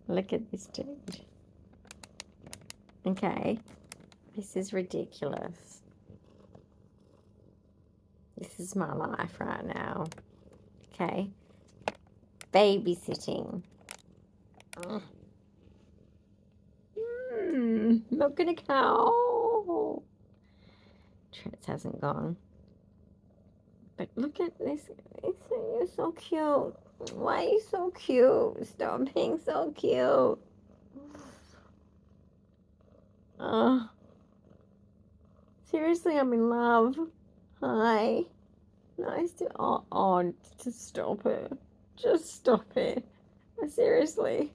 Look at this dude. Okay. This is ridiculous. This is my life right now. Okay. Babysitting. Milking a cow. Trent hasn't gone. But look at this. You're so cute. Why are you so cute? Stop being so cute. Seriously, I'm in love. Hi. Nice to... Oh, just stop it. Just stop it. Seriously.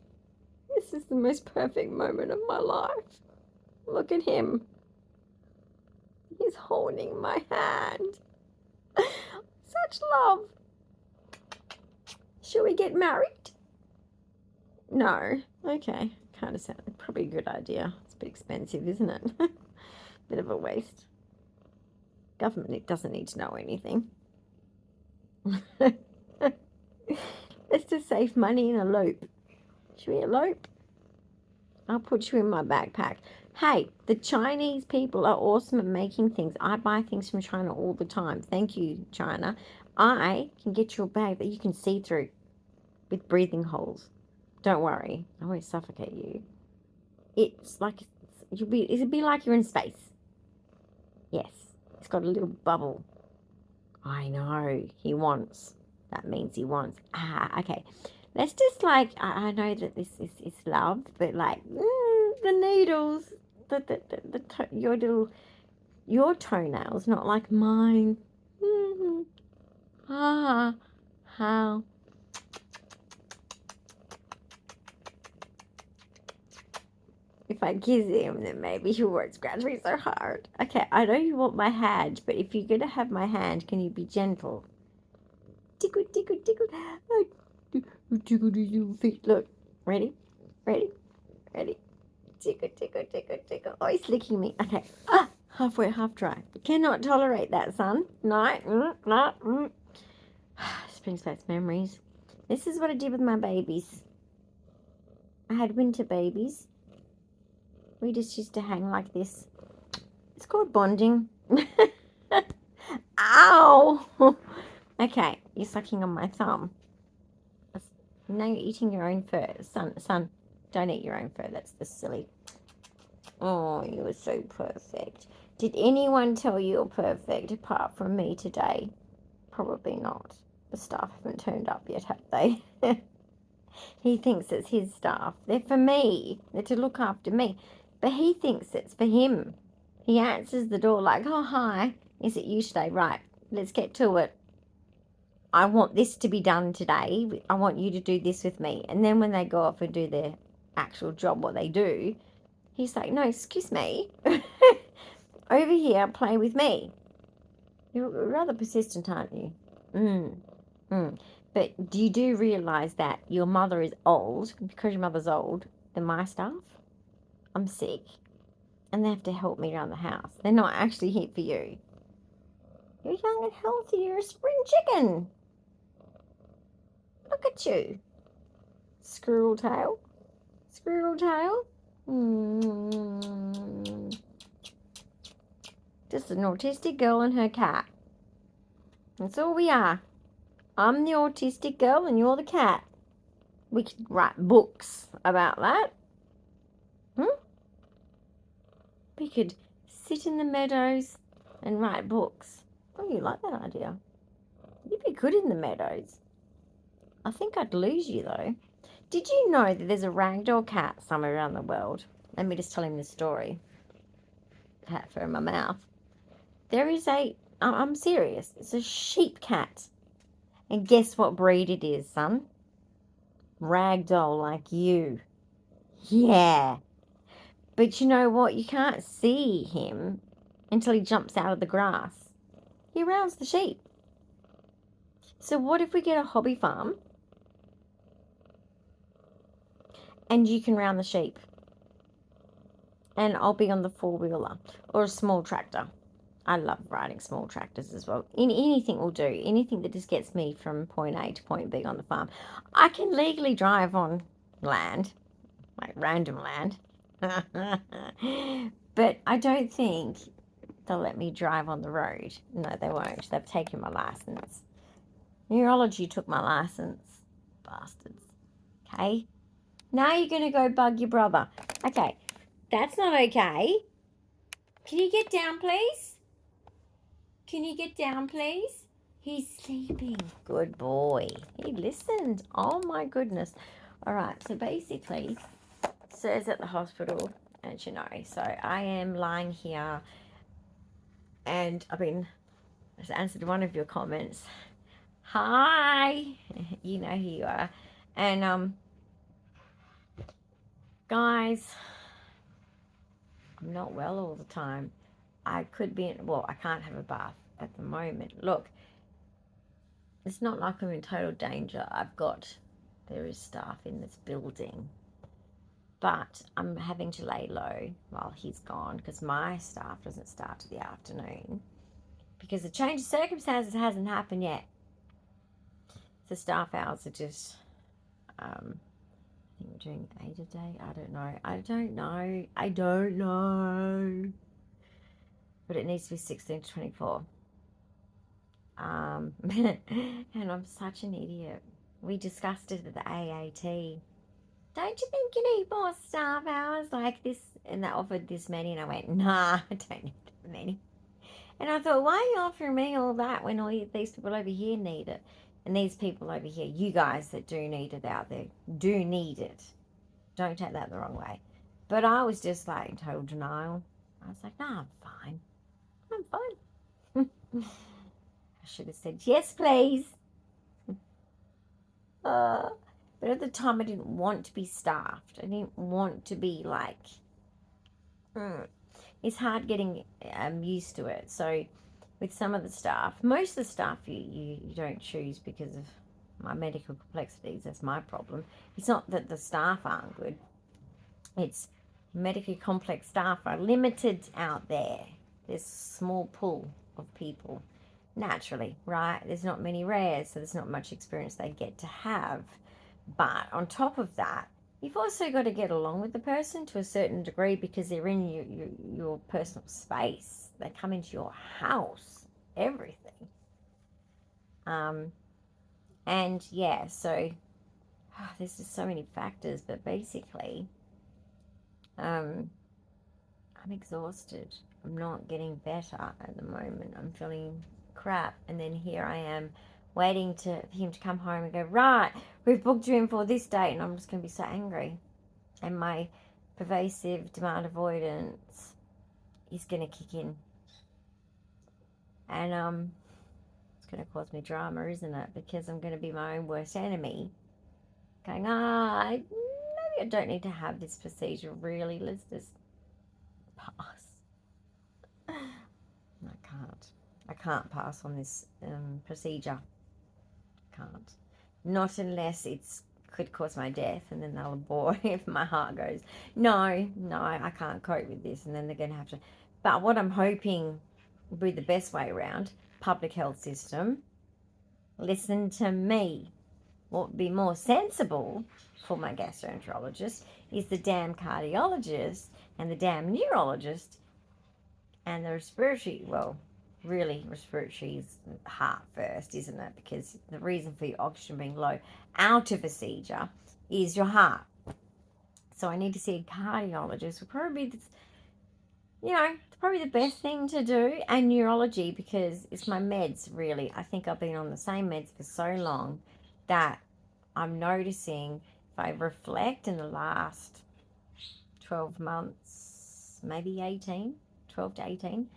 This is the most perfect moment of my life. Look at him. He's holding my hand. Such love. Shall we get married? No. Okay. Kind of sounds probably a good idea. It's a bit expensive, isn't it? Bit of a waste. Government, it doesn't need to know anything. Let's just save money in a loop. Should we elope? I'll put you in my backpack. Hey, the Chinese people are awesome at making things. I buy things from China all the time. Thank you, China. I can get you a bag that you can see through with breathing holes. Don't worry. I won't suffocate you. It's like it'll be like you're in space. Yes. It's got a little bubble. I know. He wants. That means he wants. Okay. Let's just like, I know that this is love, but like, the needles, your toenails, not like mine. How. If I kiss him, then maybe he won't scratch me so hard. Okay, I know you want my hand, but if you're going to have my hand, can you be gentle? Tickle, tickle, tickle. Oh, tickle to your feet. Look, ready? Tickle, tickle, tickle, tickle. Oh, he's licking me. Okay, half wet, half dry. Cannot tolerate that, son. No. This brings back memories. This is what I did with my babies. I had winter babies. We just used to hang like this. It's called bonding. Ow! Okay, you're sucking on my thumb. Now you're eating your own fur. Son, don't eat your own fur. That's just silly. Oh, you were so perfect. Did anyone tell you you're perfect apart from me today? Probably not. The staff haven't turned up yet, have they? He thinks it's his staff. They're for me. They're to look after me. But he thinks it's for him. He answers the door like, oh, hi. Is it you today? Right, let's get to it. I want this to be done today. I want you to do this with me. And then when they go off and do their actual job, what they do, he's like, no, excuse me. Over here, play with me. You're rather persistent, aren't you? But you do realise that your mother is old, because your mother's old, than my staff? I'm sick. And they have to help me around the house. They're not actually here for you. You're young and healthy. You're a spring chicken. Look at you. Squirrel tail. Squirrel tail. Just an autistic girl and her cat. That's all we are. I'm the autistic girl and you're the cat. We could write books about that. We could sit in the meadows and write books. Oh, you like that idea? You'd be good in the meadows. I think I'd lose you, though. Did you know that there's a ragdoll cat somewhere around the world? Let me just tell him the story. Cat fur in my mouth. There is I'm serious, it's a sheep cat. And guess what breed it is, son? Ragdoll, like you. Yeah. But you know what? You can't see him until he jumps out of the grass. He rounds the sheep. So what if we get a hobby farm and you can round the sheep? And I'll be on the four-wheeler or a small tractor. I love riding small tractors as well. Anything will do. Anything that just gets me from point A to point B on the farm. I can legally drive on land. like random land. But I don't think they'll let me drive on the road. No, they won't. They've taken my license. Neurology took my license. Bastards. Okay? Now you're going to go bug your brother. Okay. That's not okay. Can you get down, please? Can you get down, please? He's sleeping. Good boy. He listened. Oh, my goodness. All right. So basically, Sir's at the hospital, as you know. So I am lying here, and I've answered one of your comments. Hi. You know who you are. And, guys, I'm not well all the time. I could be well, I can't have a bath at the moment. Look, it's not like I'm in total danger. There is staff in this building, but I'm having to lay low while he's gone because my staff doesn't start till the afternoon because the change of circumstances hasn't happened yet. The staff hours are just, I think we're doing 8 a day. I don't know. But it needs to be 16 to 24. And I'm such an idiot. We discussed it at the AAT. Don't you think you need more staff hours like this? And they offered this many, and I went, nah, I don't need that many. And I thought, why are you offering me all that when all these people over here need it? And these people over here, you guys that do need it out there, do need it. Don't take that the wrong way. But I was just like in total denial. I was like, nah, I'm fine. I'm fine. I should have said, yes, please. But at the time, I didn't want to be staffed. I didn't want to be like, it's hard getting used to it. So with some of the staff, most of the staff you don't choose because of my medical complexities. That's my problem. It's not that the staff aren't good. It's medically complex staff are limited out there. There's a small pool of people. Naturally, right? There's not many rares, so there's not much experience they get to have. But on top of that, you've also got to get along with the person to a certain degree because they're in your personal space. They come into your house, everything. And yeah, so there's just so many factors, but basically, I'm exhausted. I'm not getting better at the moment. I'm feeling crap, and then here I am waiting for him to come home and go, right, we've booked you in for this date, and I'm just going to be so angry, and my pervasive demand avoidance is going to kick in, and it's going to cause me drama, isn't it? Because I'm going to be my own worst enemy, going, maybe I don't need to have this procedure, really, let's just pass. I can't pass on this procedure. Can't. Not unless it's could cause my death, and then they'll abort if my heart goes, no, I can't cope with this, and then they're going to have to. But what I'm hoping will be the best way around, public health system, listen to me. What would be more sensible for my gastroenterologist is the damn cardiologist and the damn neurologist and the respiratory, really, respiratory is heart first, isn't it? Because the reason for your oxygen being low out of a seizure is your heart. So I need to see a cardiologist. Will probably be, it's probably the best thing to do, and neurology because it's my meds. Really, I think I've been on the same meds for so long that I'm noticing if I reflect in the last 12 months, maybe 18, 12 to 18.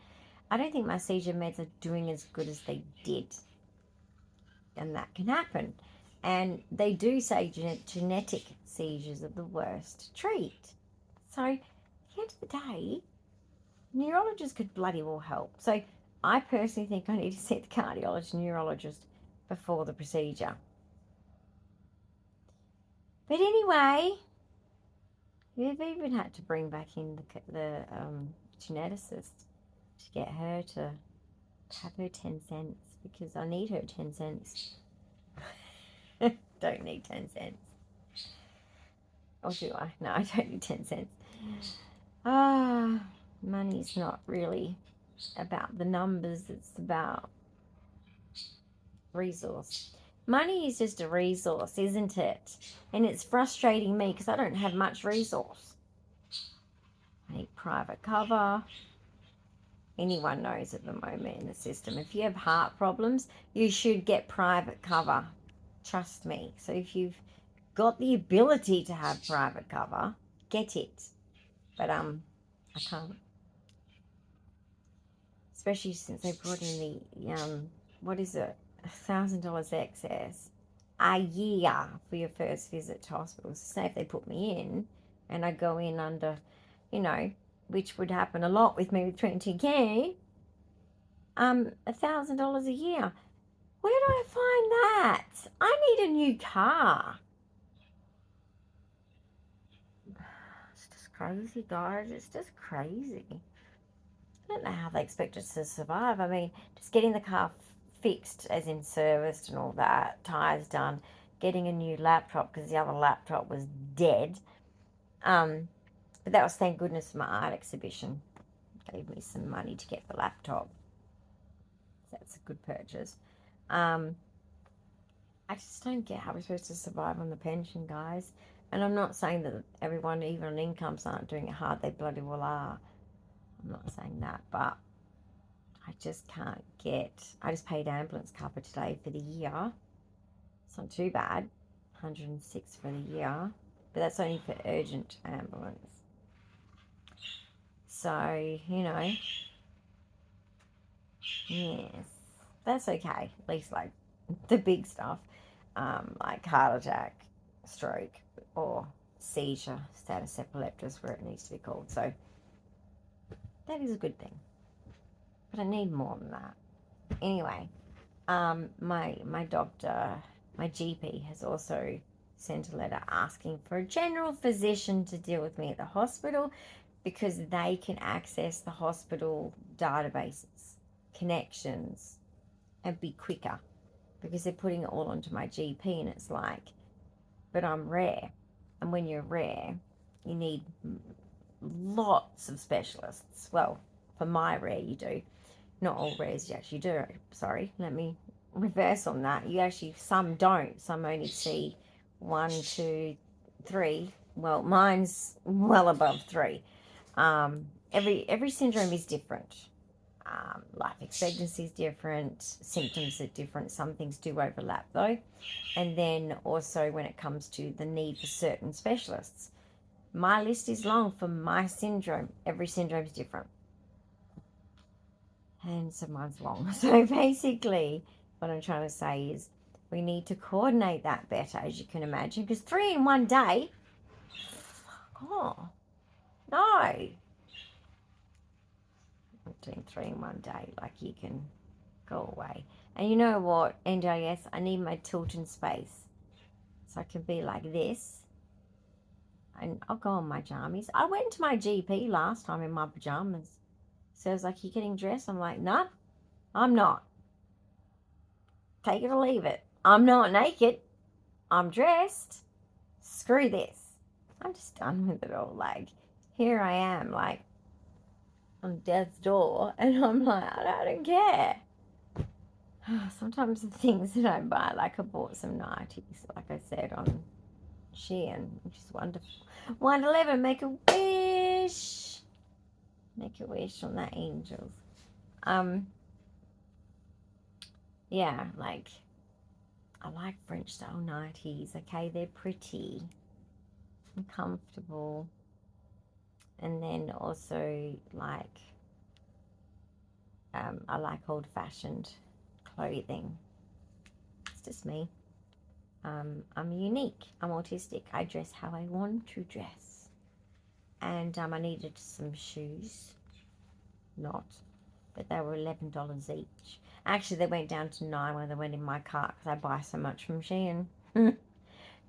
I don't think my seizure meds are doing as good as they did. And that can happen. And they do say genetic seizures are the worst to treat. So, at the end of the day, neurologists could bloody well help. So, I personally think I need to see the cardiologist and neurologist before the procedure. But anyway, we've even had to bring back in the geneticist to get her to have her 10 cents because I need her 10 cents. Don't need 10 cents. Or do I? No, I don't need 10 cents. Ah, money's not really about the numbers. It's about resource. Money is just a resource, isn't it? And it's frustrating me because I don't have much resource. I need private cover. Anyone knows at the moment in the system, if you have heart problems, you should get private cover. Trust me. So if you've got the ability to have private cover, get it. But I can't. Especially since they brought in the what is it, $1,000 excess a year for your first visit to hospital. So say if they put me in and I go in under, which would happen a lot with me with 20K, $1,000 a year. Where do I find that? I need a new car. It's just crazy, guys. It's just crazy. I don't know how they expect us to survive. I mean, just getting the car fixed, as in serviced and all that, tyres done, getting a new laptop because the other laptop was dead. But that was, thank goodness, my art exhibition gave me some money to get the laptop. That's a good purchase. I just don't get how we're supposed to survive on the pension, guys. And I'm not saying that everyone, even on incomes, aren't doing it hard. They bloody well are. I'm not saying that, but I just can't get. I just paid ambulance cover today for the year. It's not too bad. 106 for the year, but that's only for urgent ambulance. So, yes, that's okay. At least like the big stuff, like heart attack, stroke, or seizure, status epilepticus, where it needs to be called. So that is a good thing. But I need more than that. Anyway, my doctor, my GP, has also sent a letter asking for a general physician to deal with me at the hospital because they can access the hospital databases, connections, and be quicker because they're putting it all onto my GP, and it's like, but I'm rare. And when you're rare, you need lots of specialists. Well, for my rare, you do. Not all rares you actually do. Sorry, let me reverse on that. You actually, some don't. Some only see 1, 2, 3. Well, mine's well above 3. Every syndrome is different. Life expectancy is different. Symptoms are different. Some things do overlap though. And then also when it comes to the need for certain specialists, my list is long for my syndrome. Every syndrome is different. And so mine's long. So basically, what I'm trying to say is we need to coordinate that better, as you can imagine, because 3 in one day, oh, no. I'm doing 3 in one day, like you can go away. And you know what, NDIS, I need my tilt in space. So I can be like this. And I'll go in my jammies. I went to my GP last time in my pajamas. So I was like, you getting dressed? I'm like, no, I'm not. Take it or leave it. I'm not naked. I'm dressed. Screw this. I'm just done with it all. Like, here I am, like, on death's door, and I'm like, I don't care. Sometimes the things that I buy, like I bought some 90s, like I said, on Shein, which is wonderful. 111, make a wish. Make a wish on the angels. Yeah, like, I like French style 90s, okay? They're pretty and comfortable. And then also, like, I like old-fashioned clothing. It's just me. I'm unique. I'm autistic. I dress how I want to dress. And I needed some shoes. But they were $11 each. Actually, they went down to 9 when they went in my cart because I buy so much from Shein. But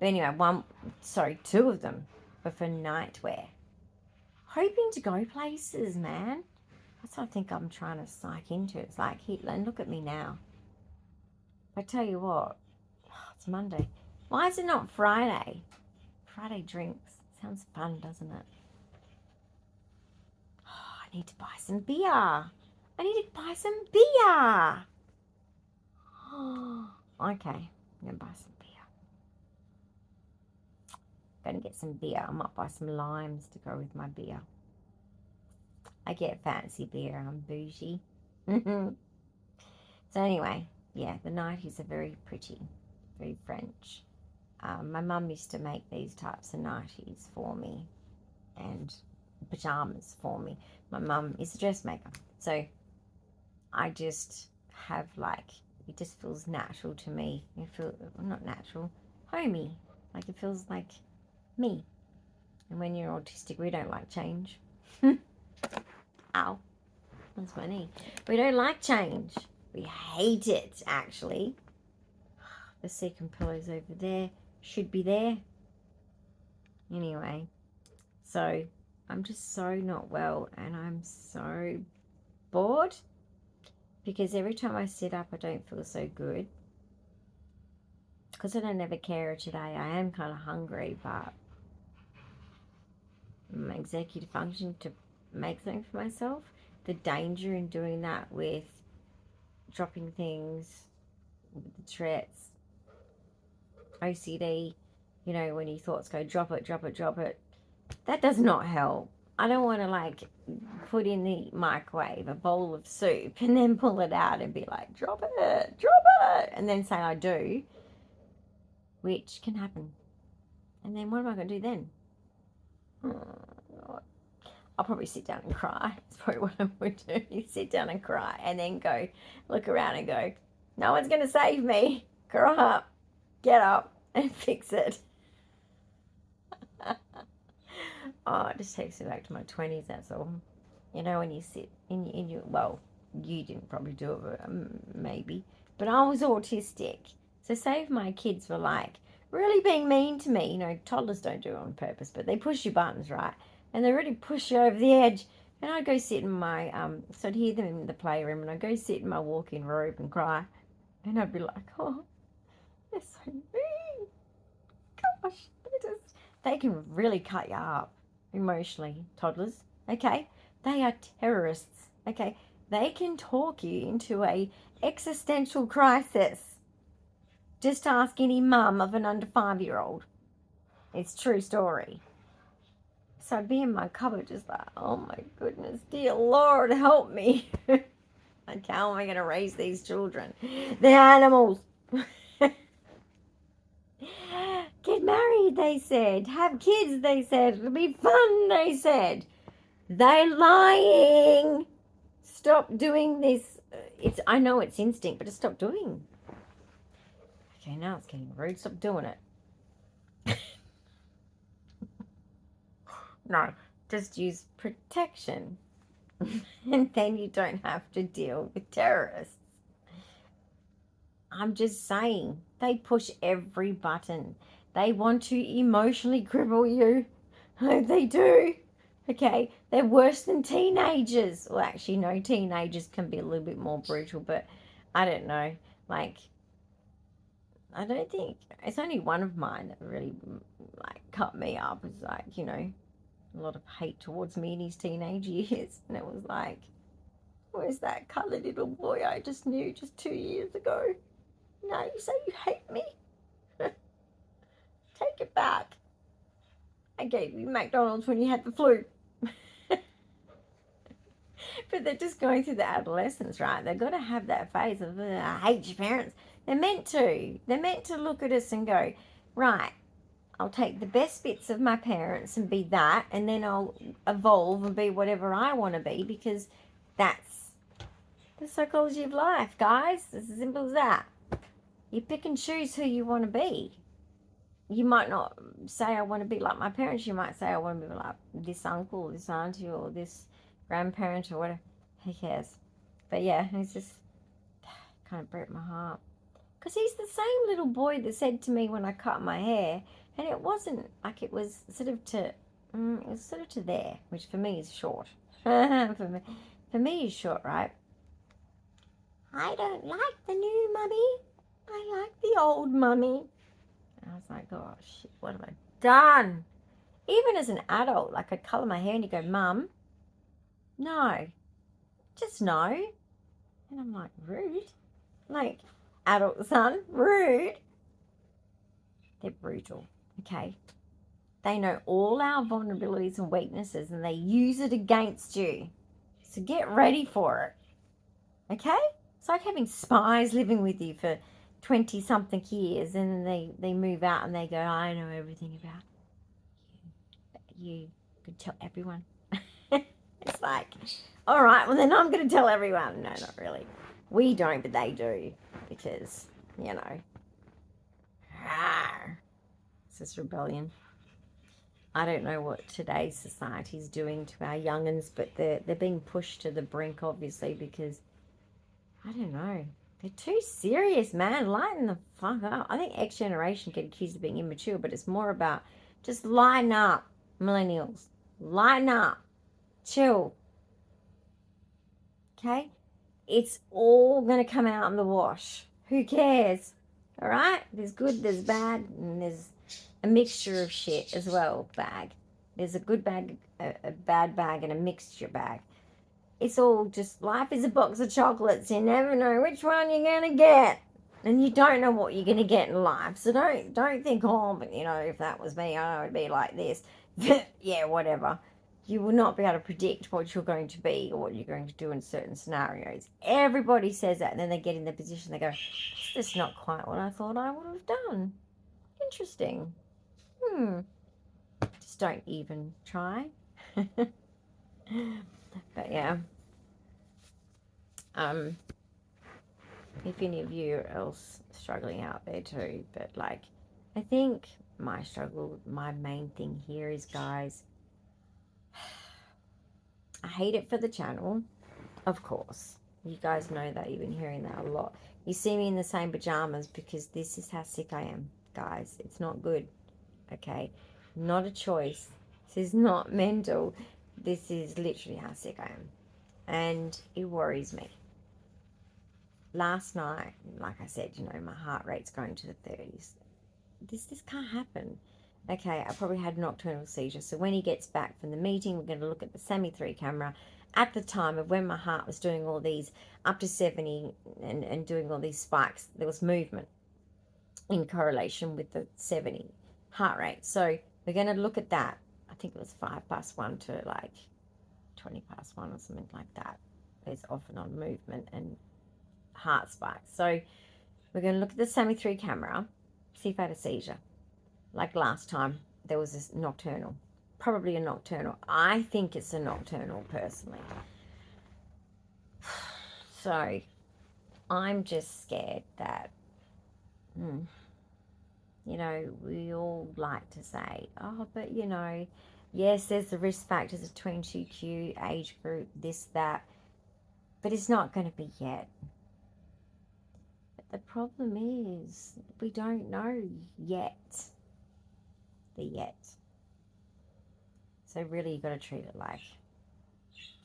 anyway, 2 of them were for nightwear. Hoping to go places, man. That's what I think I'm trying to psych into. It's like, Hitler, and look at me now. I tell you what, it's Monday. Why is it not Friday? Friday drinks. Sounds fun, doesn't it? Oh, I need to buy some beer. I need to buy some beer. Oh, okay, I'm going to buy some beer. Going to get some beer. I might buy some limes to go with my beer. I get fancy beer. I'm bougie. So anyway, yeah, the nighties are very pretty, very French. My mum used to make these types of nighties for me and pajamas for me. My mum is a dressmaker. So I just have like, it just feels natural to me. It feels, not natural, homey. Like it feels like me. And when you're autistic, we don't like change. Ow. That's my knee. We don't like change. We hate it, actually. The second pillow's over there. Should be there. Anyway. So, I'm just so not well. And I'm so bored. Because every time I sit up, I don't feel so good. Because I don't have a carer today. I am kind of hungry, but my executive function to make something for myself. The danger in doing that with dropping things, with the Tourette's, OCD, you know, when your thoughts go drop it, drop it, drop it, that does not help. I don't want to like put in the microwave a bowl of soup and then pull it out and be like, drop it, and then say I do, which can happen. And then what am I going to do then? Oh, I'll probably sit down and cry. That's probably what I would do. You sit down and cry and then go look around and go, no one's going to save me. Grow up, get up and fix it. Oh, it just takes me back to my 20s, that's all. You know, when you sit in your, well, you didn't probably do it, but, maybe. But I was autistic. So say if my kids were like really being mean to me, you know, toddlers don't do it on purpose, but they push your buttons, right? And they really push you over the edge. And I'd go sit in my, so I'd hear them in the playroom, and I'd go sit in my walk-in robe and cry. And I'd be like, oh, they're so mean. Gosh, they can really cut you up emotionally, toddlers, okay? They are terrorists, okay? They can talk you into a existential crisis. Just ask any mum of an under 5-year-old. It's a true story. So I'd be in my cupboard just like, oh my goodness, dear Lord, help me. Like, how am I going to raise these children? They're animals. Get married, they said. Have kids, they said. It'll be fun, they said. They're lying. Stop doing this. I know it's instinct, but just stop doing. Okay, now it's getting rude. Stop doing it. No, just use protection. And then you don't have to deal with terrorists. I'm just saying, they push every button. They want to emotionally cripple you. They do. Okay, they're worse than teenagers. Well, actually, no, teenagers can be a little bit more brutal, but I don't know. Like, I don't think, it's only one of mine that really, like, cut me up. It's like, you know, a lot of hate towards me in his teenage years. And it was like, where's that coloured little boy I just knew just 2 years ago? No, you say you hate me? Take it back. I gave you McDonald's when you had the flu. But they're just going through the adolescence, right? They've got to have that phase of, I hate your parents. They're meant to. They're meant to look at us and go, right, I'll take the best bits of my parents and be that, and then I'll evolve and be whatever I want to be, because that's the psychology of life, guys. It's as simple as that. You pick and choose who you want to be. You might not say, I want to be like my parents. You might say, I want to be like this uncle, or this auntie, or this grandparent, or whatever. Who cares? But yeah, it's just kind of broke my heart. Because he's the same little boy that said to me when I cut my hair, and it wasn't like, it was sort of to, it was sort of to there, which for me is short. for me is short, right? I don't like the new mummy. I like the old mummy. And I was like, oh shit, what have I done? Even as an adult, like I'd colour my hair and you go, Mum, no, just no. And I'm like, rude? Like, adult son, rude? They're brutal, okay? They know all our vulnerabilities and weaknesses and they use it against you. So get ready for it, okay? It's like having spies living with you for 20-something years and then they move out and they go, I know everything about you. You could tell everyone. It's like, all right, well then I'm going to tell everyone. No, not really. We don't, but they do because, you know, it's this rebellion. I don't know what today's society is doing to our young'uns, but they're being pushed to the brink, obviously, because, I don't know, they're too serious, man. Lighten the fuck up. I think X generation get accused of being immature, but it's more about just lighten up, millennials. Lighten up. Chill. Okay? It's all going to come out in the wash. Who cares? All right? There's good, there's bad, and there's a mixture of shit as well, bag. There's a good bag, a bad bag, and a mixture bag. It's all just, life is a box of chocolates. You never know which one you're going to get. And you don't know what you're going to get in life. So don't think, oh, but you know, if that was me, I would be like this. Yeah, whatever. You will not be able to predict what you're going to be or what you're going to do in certain scenarios. Everybody says that, and then they get in the position, they go, that's not quite what I thought I would have done. Interesting. Just don't even try. But yeah. If any of you are else struggling out there too, but like, I think my struggle, my main thing here is, guys, I hate it for the channel, of course. You guys know that. You've been hearing that a lot. You see me in the same pajamas because this is how sick I am, guys. It's not good, okay? Not a choice. This is not mental. This is literally how sick I am. And it worries me. Last night, like I said, you know, my heart rate's going to the 30s. This can't happen. Okay, I probably had nocturnal seizure. So when he gets back from the meeting, we're going to look at the SAMI-3 camera at the time of when my heart was doing all these up to 70 and doing all these spikes. There was movement in correlation with the 70 heart rate. So we're going to look at that. I think it was 1:05 to like 1:20 or something like that. There's off and on movement and heart spikes. So we're going to look at the SAMI-3 camera, see if I had a seizure. Like last time, there was this nocturnal. Probably a nocturnal. I think it's a nocturnal, personally. So, I'm just scared that, you know, we all like to say, oh, but, you know, yes, there's the risk factors of 22Q, age group, this, that. But it's not going to be yet. But the problem is, we don't know yet. The yet. So really, you've got to treat it like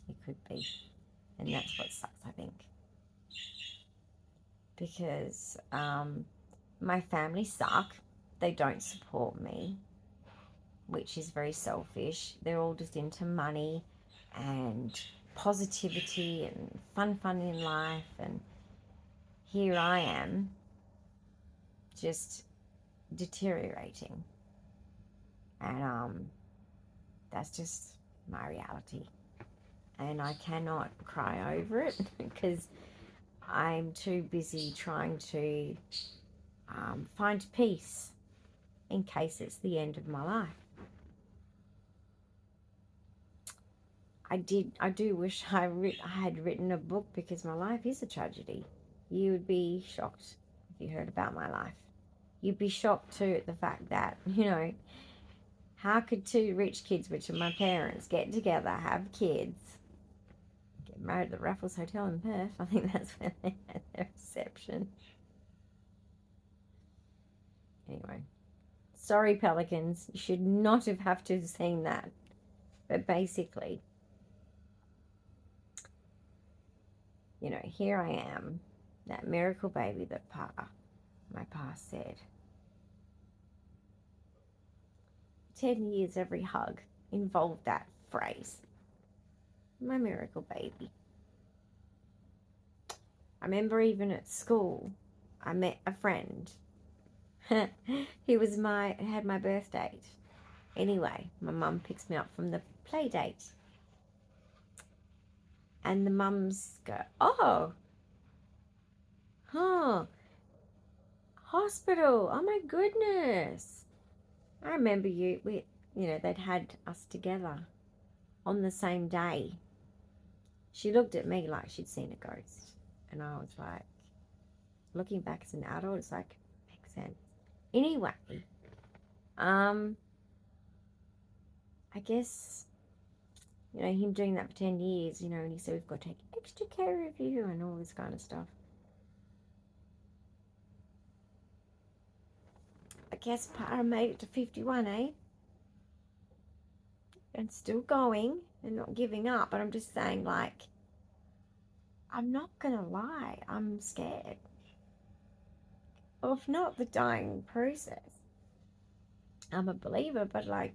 it could be. And that's what sucks, I think. Because my family suck. They don't support me, which is very selfish. They're all just into money and positivity and fun in life. And here I am, just deteriorating. And that's just my reality. And I cannot cry over it because I'm too busy trying to find peace in case it's the end of my life. I do wish I had written a book because my life is a tragedy. You would be shocked if you heard about my life. You'd be shocked too at the fact that, you know, how could two rich kids, which are my parents, get together, have kids, get married at the Raffles Hotel in Perth? I think that's where they had their reception. Anyway, sorry, Pelicans. You should not have to have seen that. But basically, you know, here I am, that miracle baby that my pa said. 10 years, every hug involved that phrase. My miracle baby. I remember even at school, I met a friend. He had my birth date. Anyway, my mum picks me up from the play date. And the mums go, oh, hospital, oh my goodness. I remember they'd had us together on the same day. She looked at me like she'd seen a ghost. And I was like, looking back as an adult, it's like, makes sense. Anyway, I guess, him doing that for 10 years, and he said, we've got to take extra care of you and all this kind of stuff. I guess Para made it to 51, eh? And still going and not giving up. But I'm just saying, like, I'm not going to lie. I'm scared of not the dying process. I'm a believer, but, like,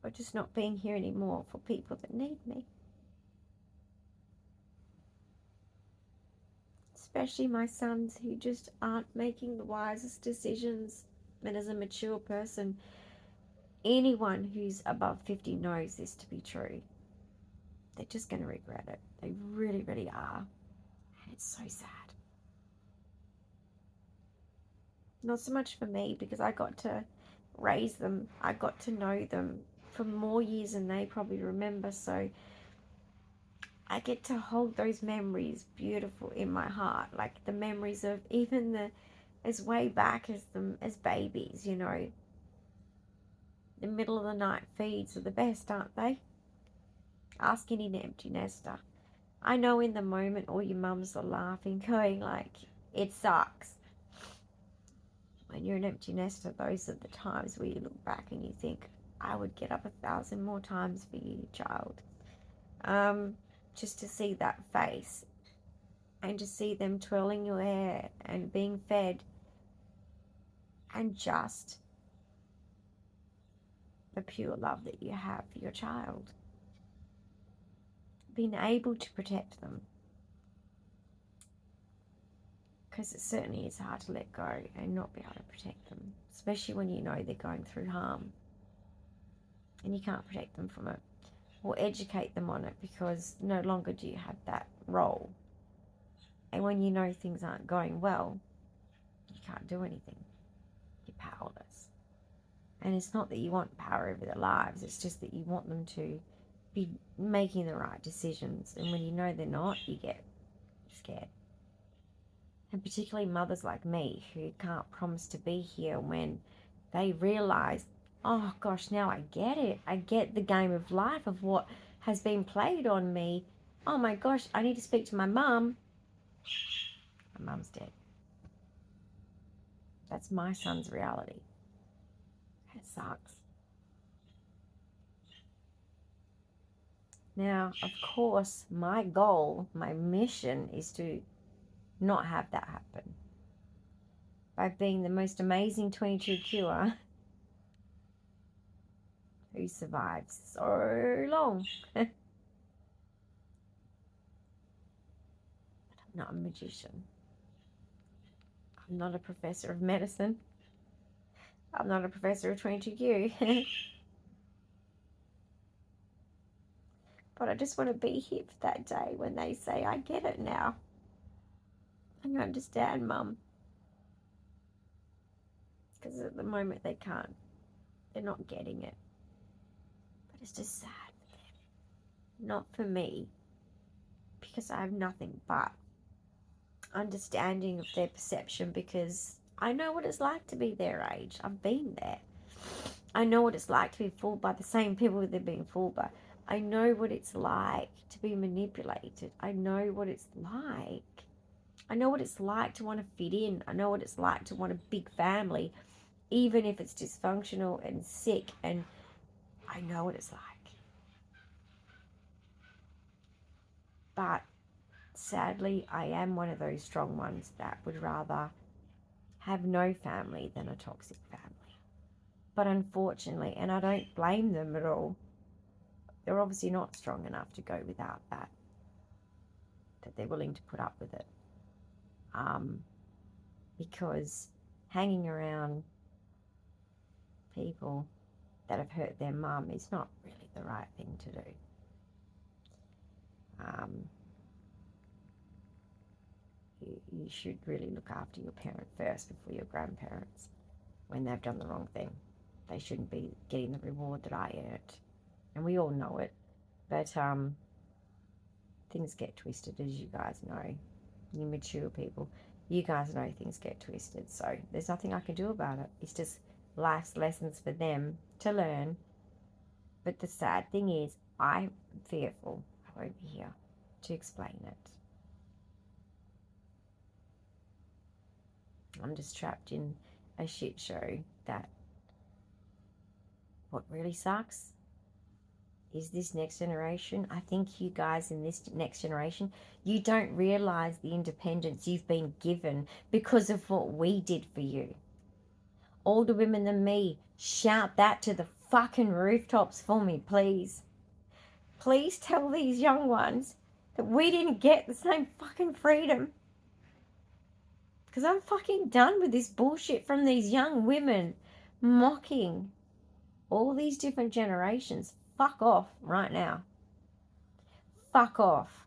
or just not being here anymore for people that need me. Especially my sons who just aren't making the wisest decisions. And as a mature person, anyone who's above 50 knows this to be true. They're just going to regret it. They really, really are. And it's so sad. Not so much for me, because I got to raise them. I got to know them for more years than they probably remember. So I get to hold those memories beautiful in my heart. Like the memories of even as way back as them as babies, The middle of the night feeds are the best, aren't they? Ask any empty nester. I know in the moment all your mums are laughing, going like, it sucks. When you're an empty nester, those are the times where you look back and you think, I would get up 1,000 more times for you, child. Just to see that face and to see them twirling your hair and being fed, and just the pure love that you have for your child. Being able to protect them. Because it certainly is hard to let go and not be able to protect them, especially when you know they're going through harm and you can't protect them from it or educate them on it, because no longer do you have that role. And when you know things aren't going well, you can't do anything. You're powerless. And it's not that you want power over their lives, it's just that you want them to be making the right decisions. And when you know they're not, you get scared. And particularly mothers like me who can't promise to be here when they realise, oh gosh, now I get it. I get the game of life of what has been played on me. Oh my gosh, I need to speak to my mum. My mum's dead. That's my son's reality. It sucks. Now, of course, my goal, my mission is to not have that happen. By being the most amazing 22-Q who survived so long. But I'm not a magician. I'm not a professor of medicine. I'm not a professor of 22Q. But I just want to be here for that day when they say, I get it now. I understand, Mum. Because at the moment they can't. They're not getting it. But it's just sad for them. Not for me. Because I have nothing but understanding of their perception, because I know what it's like to be their age. I've been there. I know what it's like to be fooled by the same people they're being fooled by. I know what it's like to be manipulated. I know what it's like. I know what it's like to want to fit in. I know what it's like to want a big family, even if it's dysfunctional and sick, and I know what it's like. But sadly, I am one of those strong ones that would rather have no family than a toxic family. But unfortunately, and I don't blame them at all, they're obviously not strong enough to go without that they're willing to put up with it. Because hanging around people that have hurt their mum is not really the right thing to do. You should really look after your parent first before your grandparents when they've done the wrong thing. They shouldn't be getting the reward that I earned. And we all know it. But things get twisted, as you guys know. You mature people, you guys know things get twisted. So there's nothing I can do about it. It's just life's lessons for them to learn. But the sad thing is, I'm fearful I won't be here to explain it. I'm just trapped in a shit show that what really sucks is this next generation. I think you guys in this next generation, you don't realize the independence you've been given because of what we did for you. Older women than me, shout that to the fucking rooftops for me, please. Please tell these young ones that we didn't get the same fucking freedom. Because I'm fucking done with this bullshit from these young women mocking all these different generations. Fuck off right now. Fuck off.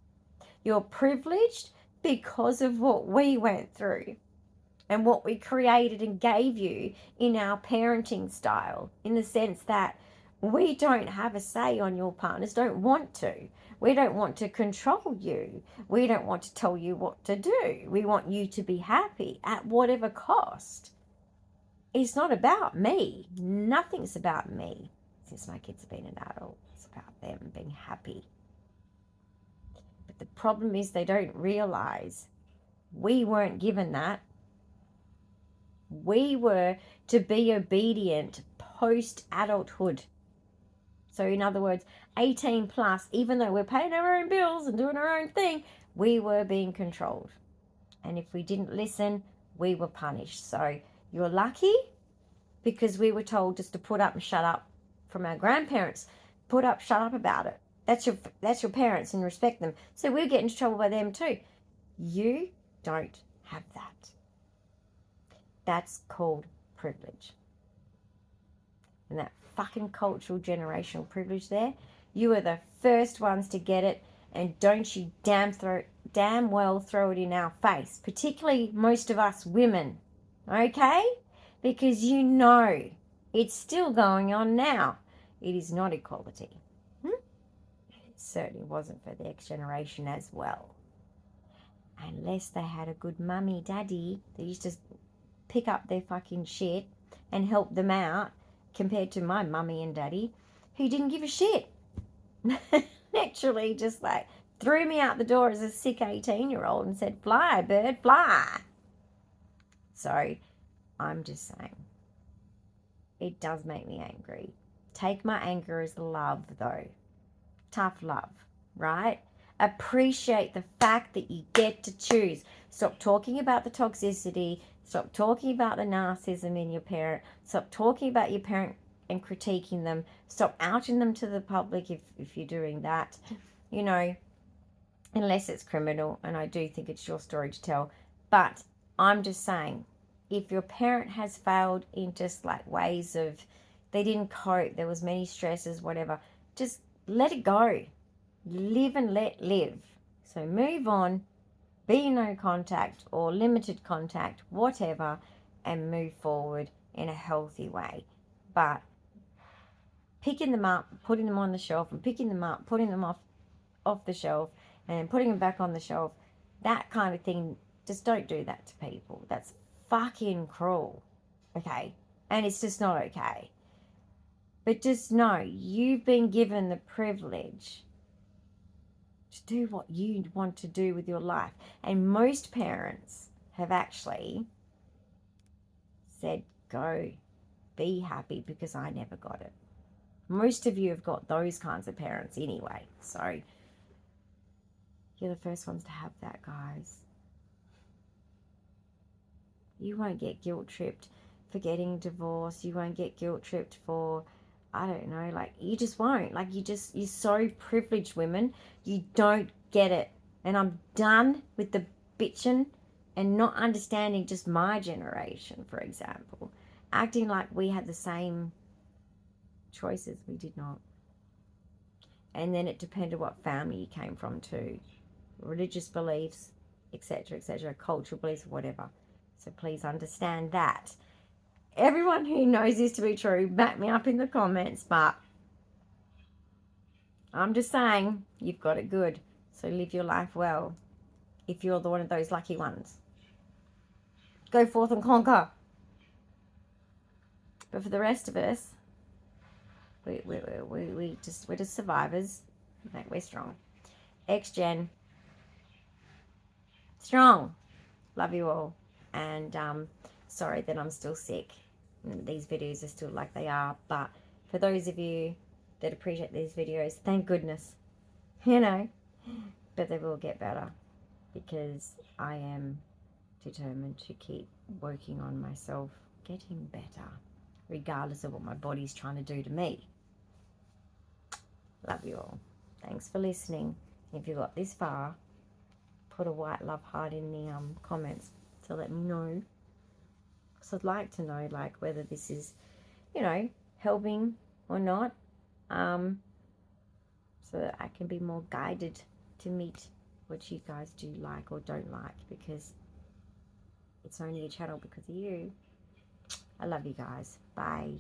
You're privileged because of what we went through and what we created and gave you in our parenting style, in the sense that we don't have a say on your partners, don't want to. We don't want to control you. We don't want to tell you what to do. We want you to be happy at whatever cost. It's not about me. Nothing's about me. Since my kids have been an adult, it's about them being happy. But the problem is they don't realize we weren't given that. We were to be obedient post-adulthood. So in other words, 18 plus, even though we're paying our own bills and doing our own thing, we were being controlled. And if we didn't listen, we were punished. So you're lucky because we were told just to put up and shut up from our grandparents. Put up, shut up about it. That's your parents and respect them. So we get into trouble by them too. You don't have that. That's called privilege. And that fucking cultural generational privilege there, you are the first ones to get it, and don't you damn well throw it in our face, particularly most of us women, okay? Because you know it's still going on now. It is not equality. It certainly wasn't for the next generation as well. Unless they had a good mummy, daddy that used to pick up their fucking shit and help them out, compared to my mummy and daddy, who didn't give a shit. Literally just like threw me out the door as a sick 18-year-old and said, fly, bird, fly. So I'm just saying, it does make me angry. Take my anger as love, though. Tough love, right? Appreciate the fact that you get to choose. Stop talking about the toxicity. Stop talking about the narcissism in your parent. Stop talking about your parent and critiquing them. Stop outing them to the public if you're doing that. You know, unless it's criminal, and I do think it's your story to tell. But I'm just saying, if your parent has failed in just like ways of, they didn't cope, there was many stresses, whatever, just let it go. Live and let live. So move on, be no contact or limited contact, whatever, and move forward in a healthy way. But picking them up, putting them on the shelf, and picking them up, putting them off the shelf, and then putting them back on the shelf, that kind of thing, just don't do that to people. That's fucking cruel, okay? And it's just not okay. But just know, you've been given the privilege to do what you want to do with your life. And most parents have actually said, go, be happy, because I never got it. Most of you have got those kinds of parents anyway. So you're the first ones to have that, guys. You won't get guilt tripped for getting divorced. You won't get guilt tripped for, I don't know, like, you just won't. Like, you're so privileged, women. You don't get it. And I'm done with the bitching and not understanding just my generation, for example. Acting like we had the same choices. We did not. And then it depended what family you came from too. Religious beliefs, etc., cultural beliefs, whatever. So please understand that. Everyone who knows this to be true, back me up in the comments, but I'm just saying, you've got it good. So live your life well. If you're one of those lucky ones, go forth and conquer. But for the rest of us, we're just survivors. Like, we're strong. X-Gen, strong. Love you all. And sorry that I'm still sick. These videos are still like they are. But for those of you that appreciate these videos, thank goodness. You know. But they will get better. Because I am determined to keep working on myself, getting better, regardless of what my body's trying to do to me. Love you all. Thanks for listening. If you got this far, put a white love heart in the comments to let me know. Because I'd like to know, like, whether this is, you know, helping or not. So that I can be more guided to meet what you guys do like or don't like, because it's only a channel because of you. I love you guys. Bye.